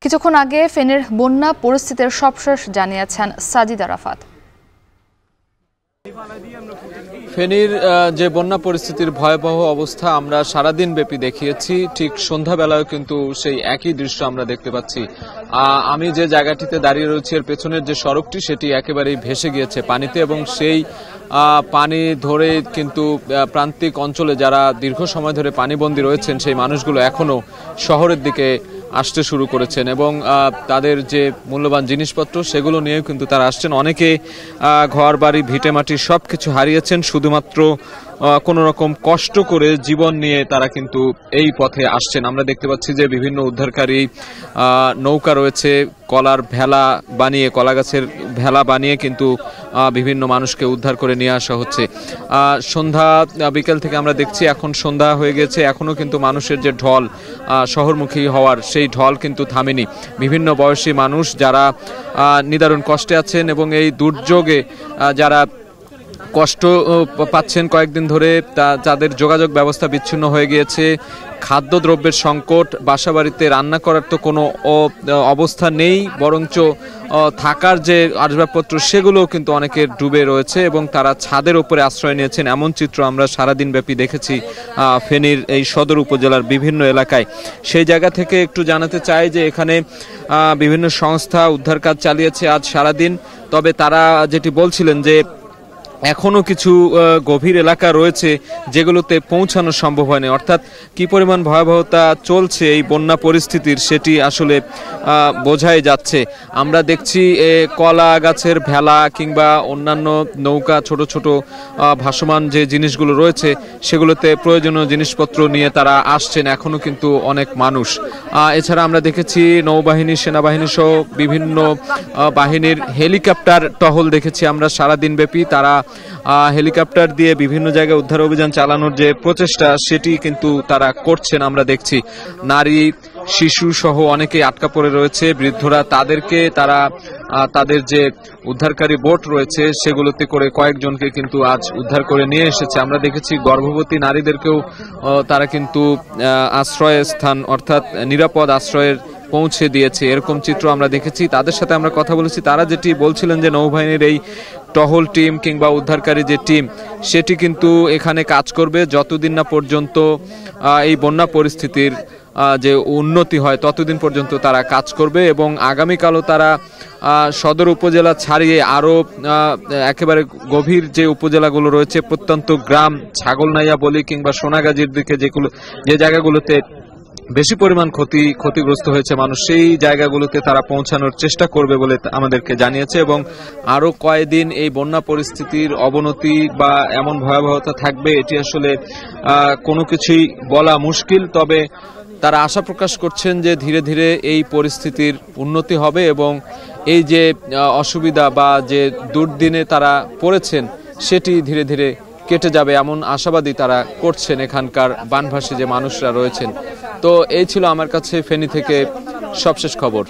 কিছুক্ষণ আগে ফেনীর বন্যা পরিস্থিতির সবশেষ জানিয়েছেন সাজিদ আরাফাত। ফেনীর যে বন্যা পরিস্থিতির ভয়াবহ অবস্থা আমরা সারাদিন ব্যাপী দেখিয়েছি, ঠিক সন্ধ্যাবেলায় কিন্তু সেই একই দৃশ্য আমরা দেখতে পাচ্ছি। আমি যে জায়গাটিতে দাঁড়িয়ে রয়েছি এর পেছনের যে সড়কটি সেটি একেবারেই ভেসে গিয়েছে পানিতে, এবং সেই পানি ধরে কিন্তু প্রান্তিক অঞ্চলে যারা দীর্ঘ সময় ধরে পানিবন্দী রয়েছেন সেই মানুষগুলো এখনো শহরের দিকে আসতে শুরু করেছেন, এবং তাদের যে মূল্যবান জিনিসপত্র সেগুলো নিয়েও কিন্তু তারা আসছেন। অনেকে ঘর বাড়ি ভিটেমাটি সব কিছু হারিয়েছেন, শুধুমাত্র কোনো রকম কষ্ট করে জীবন নিয়ে তারা কিন্তু এই পথে আসছেন। আমরা দেখতে পাচ্ছি যে বিভিন্ন উদ্ধারকারী নৌকা রয়েছে, কলার ভেলা বানিয়ে, কলা গাছের ভেলা বানিয়ে কিন্তু বিভিন্ন মানুষকে উদ্ধার করে নিয়ে আসা হচ্ছে। সন্ধ্যা বিকেল থেকে আমরা দেখছি এখন সন্ধ্যা হয়ে গেছে, এখনও কিন্তু মানুষের যে ঢল শহরমুখী হওয়ার সেই ঢল কিন্তু থামেনি। বিভিন্ন বয়সী মানুষ যারা নিদারুণ কষ্টে আছেন এবং এই দুর্যোগে যারা কষ্ট পাচ্ছেন কয়েকদিন ধরে, যাদের যোগাযোগ ব্যবস্থা বিচ্ছিন্ন হয়ে গিয়েছে, খাদ্যদ্রব্যের সংকট, বাসাবাড়িতে রান্না করার তো কোনো অবস্থা নেই, বরঞ্চ থাকার যে আসবাবপত্র সেগুলোও কিন্তু অনেকের ডুবে রয়েছে এবং তারা ছাদের উপরে আশ্রয় নিয়েছেন। এমন চিত্র আমরা সারাদিন ব্যাপী দেখেছি ফেনীর এই সদর উপজেলার বিভিন্ন এলাকায়। সেই জায়গা থেকে একটু জানাতে চাই যে এখানে বিভিন্ন সংস্থা উদ্ধার কাজ চালিয়েছে আজ সারাদিন, তবে তারা যেটি বলছিলেন যে এখনো কিছু গভীর এলাকা রয়েছে যেগুলোতে পৌঁছানো সম্ভব হয়নি, অর্থাৎ কি পরিমাণ ভয়াবহতা চলছে এই বন্যা পরিস্থিতির সেটি আসলে বোঝাই যাচ্ছে। আমরা দেখছি কলা গাছের ভেলা কিংবা অন্যান্য নৌকা, ছোট ছোট ভাসমান যে জিনিসগুলো রয়েছে সেগুলোতে প্রয়োজনীয় জিনিসপত্র নিয়ে তারা আসছেন এখনো কিন্তু অনেক মানুষ। এছাড়া আমরা দেখেছি নৌবাহিনী, সেনাবাহিনী সহ বিভিন্ন বাহিনীর হেলিকপ্টার টহল দেখেছি আমরা সারাদিন ব্যাপী। তারা হেলিকপ্টার দিয়ে বিভিন্ন জায়গায় উদ্ধার অভিযান চালানোর যে প্রচেষ্টা সেটি কিন্তু তারা করছেন। আমরা দেখছি নারী, শিশু সহ অনেকেই আটকা পড়ে রয়েছে, বৃদ্ধরা, তাদেরকে তারা তাদের যে উদ্ধারকারী বোট রয়েছে সেগুলোতে করে কয়েকজনকে কিন্তু আজ উদ্ধার করে নিয়ে এসেছে। আমরা দেখেছি গর্ভবতী নারীদেরকেও তারা কিন্তু আশ্রয় স্থান অর্থাৎ নিরাপদ আশ্রয়ের পৌঁছে দিয়েছে, এরকম চিত্র আমরা দেখেছি। তাদের সাথে আমরা কথা বলেছি, তারা যেটি বলছিলেন যে নৌবাহিনীর এই টহল টিম কিংবা উদ্ধারকারী যে টিম সেটি কিন্তু এখানে কাজ করবে যতদিন না পর্যন্ত এই বন্যা পরিস্থিতির যে উন্নতি হয় ততদিন পর্যন্ত তারা কাজ করবে, এবং আগামীকালও তারা সদর উপজেলা ছাড়িয়ে আরও একেবারে গভীর যে উপজেলাগুলো রয়েছে, প্রত্যন্ত গ্রাম, ছাগলনাইয়া বলি কিংবা সোনাগাজীর দিকে যে জায়গাগুলোতে বেশি পরিমাণ ক্ষতিগ্রস্ত হয়েছে মানুষ, সেই জায়গাগুলোতে তারা পৌঁছানোর চেষ্টা করবে বলে আমাদেরকে জানিয়েছে। এবং আরো কয়েকদিন এই বন্যা পরিস্থিতির অবনতি বা এমন ভয়াবহতা থাকবে এটি আসলে কোনো কিছুই বলা মুশকিল, তবে তারা আশা প্রকাশ করছেন যে ধীরে ধীরে এই পরিস্থিতির উন্নতি হবে এবং এই যে অসুবিধা বা যে দুর্দিনে তারা পড়েছেন সেটি ধীরে ধীরে কেটে যাবে, এমন আশাবাদী তারা করছেন এখানকার বানভাসী যে মানুষরা রয়েছেন। তো এই ছিল আমার কাছে ফেনী থেকে সবশেষ খবর।